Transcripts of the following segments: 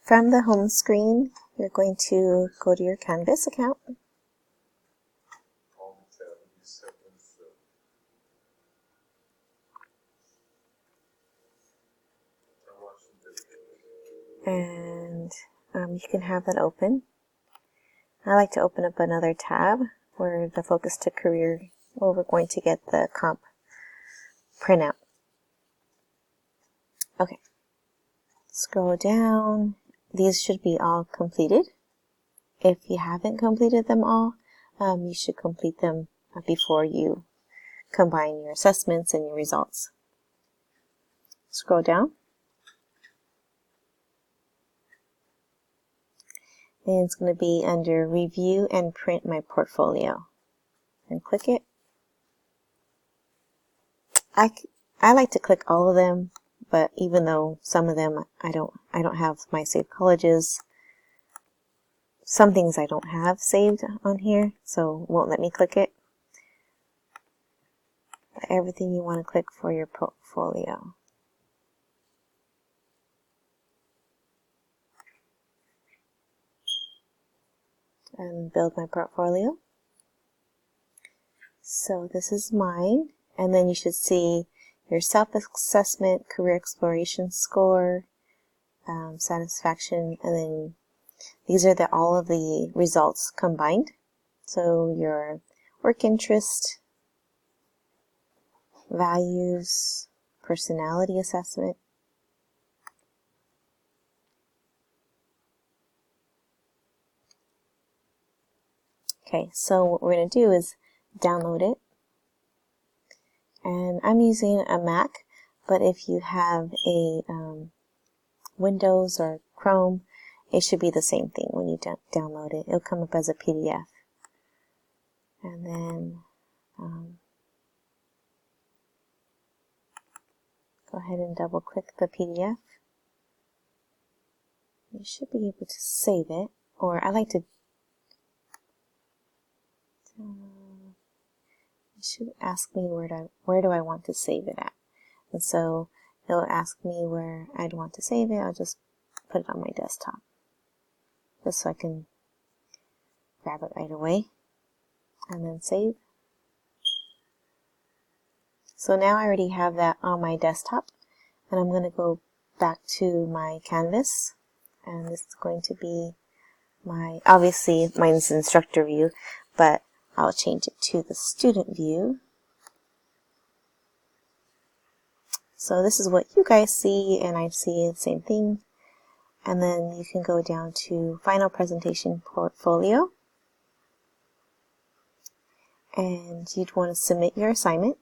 From the home screen, you're going to go to your Canvas account. And you can have that open. I like to open up another tab where the Focus to Career, where we're going to get the comp printout. Okay. Scroll down. These should be all completed. If you haven't completed them all, you should complete them before you combine your assessments and your results. Scroll down. And it's going to be under Review and Print My Portfolio. And click it. I like to click all of them, but even though some of them I don't have my saved colleges, some things I don't have saved on here, so it won't let me click it. But everything you want to click for your portfolio. And build my portfolio. So this is mine, and then you should see your self-assessment, career exploration score, satisfaction, and then these are all of the results combined. So your work interest, values, personality assessment. Okay, so what we're going to do is download it. And I'm using a Mac, but if you have a Windows or Chrome, it should be the same thing when you download it. It'll come up as a PDF. And then go ahead and double click the PDF. You should be able to save it, or I like to it should ask me where do I want to save it at. And so it'll ask me where I'd want to save it. I'll just put it on my desktop, just so I can grab it right away and then save. So now I already have that on my desktop, and I'm going to go back to my Canvas, and this is going to be obviously mine's instructor view, but I'll change it to the student view. So this is what you guys see, and I see the same thing. And then you can go down to Final Presentation Portfolio. And you'd want to submit your assignment.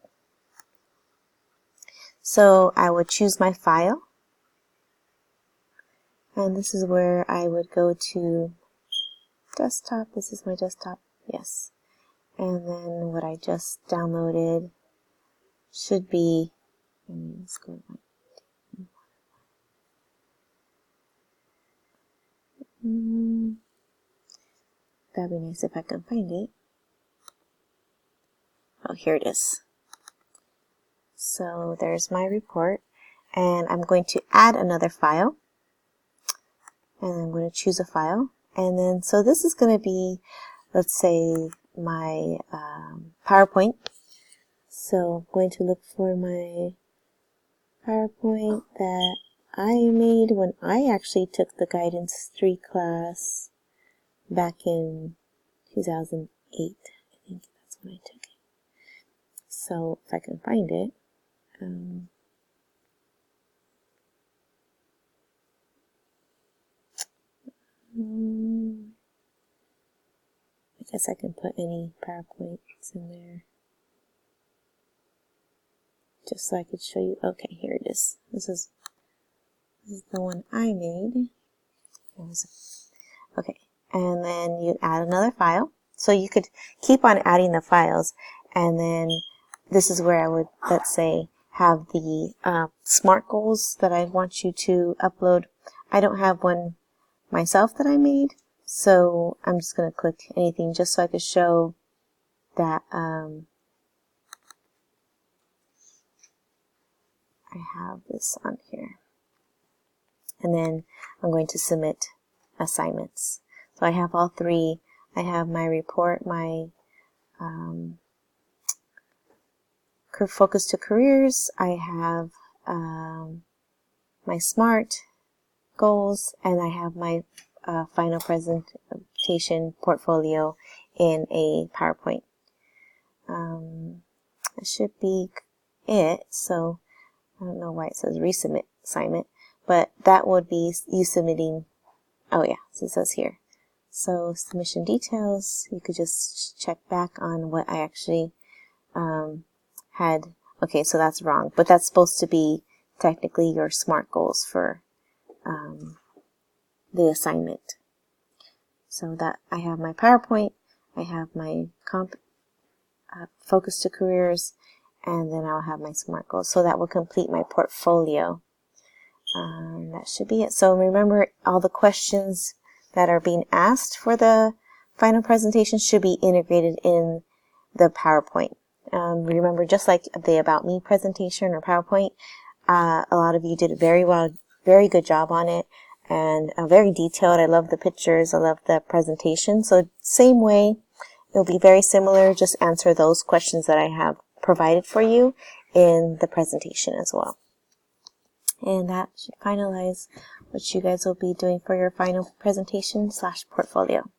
So I would choose my file. And this is where I would go to desktop. This is my desktop. Yes. And then what I just downloaded should be, let's go back. That'd be nice if I can find it. Oh, here it is. So there's my report, and I'm going to add another file, and I'm going to choose a file, and then so this is going to be, let's say, my PowerPoint. So I'm going to look for my PowerPoint that I made when I actually took the Guidance 3 class back in 2008. I think that's when I took it. So if I can find it, I guess I can put any PowerPoints in there, just so I could show you. Okay, here it is. This is the one I made. Okay, and then you add another file. So you could keep on adding the files, and then this is where I would, let's say, have the SMART goals that I want you to upload. I don't have one myself that I made, so I'm just going to click anything just so I could show that I have this on here. and then I'm going to submit assignments. So I have all three. I have my report, my focus to careers, I have my SMART goals, and I have my final presentation portfolio in a PowerPoint. That should be it. So I don't know why it says resubmit assignment, but that would be you submitting. Oh yeah, so it says here. So submission details, you could just check back on what I actually had. Okay, so that's wrong, but that's supposed to be technically your SMART goals for the assignment. So that I have my PowerPoint, I have my focus to careers, and then I'll have my SMART goals. So that will complete my portfolio. That should be it. So remember, all the questions that are being asked for the final presentation should be integrated in the PowerPoint. Remember, just like the About Me presentation or PowerPoint, a lot of you did very well, very good job on it, and very detailed. I love the pictures. I love the presentation. So same way, it'll be very similar. Just answer those questions that I have provided for you in the presentation as well. And that should finalize what you guys will be doing for your final presentation / portfolio.